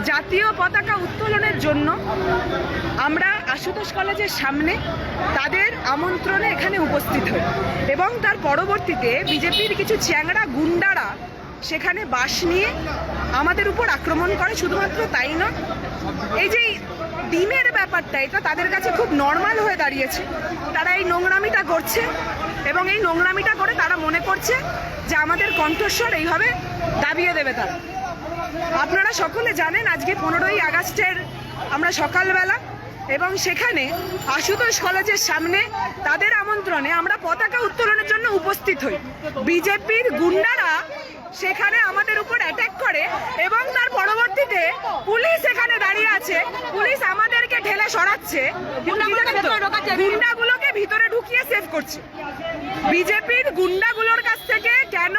জাতীয় পতাকা উত্তোলনের জন্য আমরা আশুতোষ কলেজের সামনে তাদের আমন্ত্রণে এখানে উপস্থিত হই এবং তার পরবর্তীতে বিজেপির কিছু চ্যাংড়া গুন্ডারা সেখানে বাস নিয়ে আমাদের উপর আক্রমণ করে। শুধুমাত্র তাই নয়, এই যে ডিমের ব্যাপারটা, এটা তাদের কাছে খুব নর্মাল হয়ে দাঁড়িয়েছে। তারা এই নোংরামিটা করছে এবং এই নোংরামিটা করে তারা মনে করছে যে আমাদের কণ্ঠস্বর এইভাবে দাবিয়ে দেবে তারা। আপনারা সকলে জানেন আজকে 15ই আগস্টের আমরা সকালবেলা এবং সেখানে আশুতোষ কলেজের সামনে তাদের আমন্ত্রণে আমরা পতাকা উত্তোলনের জন্য উপস্থিত হই। বিজেপির গুন্ডারা সেখানে আমাদের উপর অ্যাটাক করে এবং তার পরবর্তীতে পুলিশ এখানে দাঁড়িয়ে আছে। পুলিশ আমাদেরকে ঢেলে সরাচ্ছে, গুন্ডাগুলোকে ভিতরে ঢুকিয়ে সেভ করছে। বিজেপির গুন্ডাগুলোর কাছ থেকে কেন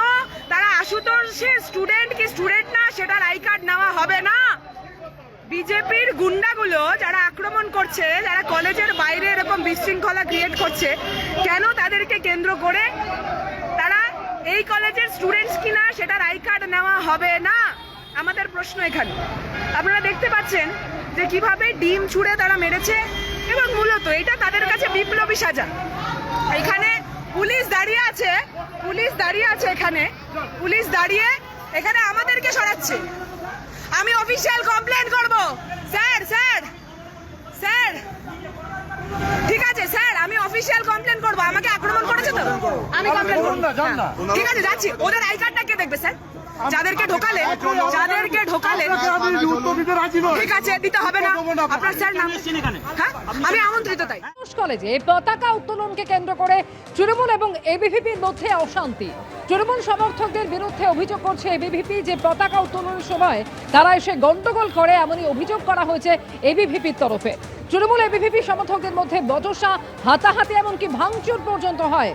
তারা আশুতোষের স্টুডেন্ট কি স্টুডেন্ট না সেটার আই কার্ড নেওয়া হবে না। বিজেপির গুন্ডাগুলো যারা আক্রমণ করছে, যারা কলেজের বাইরে এরকম বিশৃঙ্খলা ক্রিয়েট করছে, কেন তাদেরকে কেন্দ্র করে তারা এই কলেজের স্টুডেন্টস কিনা সেটার আই কার্ড নেওয়া হবে না, আমাদের প্রশ্ন এখানে। আপনারা দেখতে পাচ্ছেন যে কিভাবে ডিম ছুঁড়ে তারা মেরেছে এবং মূলত এটা তাদের কাছে বিপ্লবী সাজা। এখানে পুলিশ দাঁড়িয়ে আছে, এখানে পুলিশ দাঁড়িয়ে এখানে আমাদেরকে সরাচ্ছে। আমি অফিসিয়াল কমপ্লেন করব। স্যার স্যার স্যার ঠিক আছে স্যার, আমি অফিসিয়াল কমপ্লেন করব। আমাকে আক্রমণ করেছে তো আমি কমপ্লেন করব। ঠিক আছে যাচ্ছি। ওদের আই কার্ডটা কে দেখবে স্যার? যাদেরকে ঢোকালেন ঠিক আছে, দিতে হবে না। আপনার স্যার নাম? হ্যাঁ, আমি আমন্ত্রিত। তাই কলেজে পতাকা উত্তোলনকে কেন্দ্র করে তৃণমূল এবং এবিভিপির মধ্যে অশান্তি। তৃণমূল সমর্থকদের বিরুদ্ধে অভিযোগ করছে এবিভিপি যে পতাকা উত্তোলনের সময় তারা এসে গন্ডগোল করে, এমনই অভিযোগ করা হয়েছে এবিভিপির তরফে। তৃণমূল এবিভিপি সমর্থকদের মধ্যে বচসা, হাতাহাতি এমনকি ভাঙচুর পর্যন্ত হয়।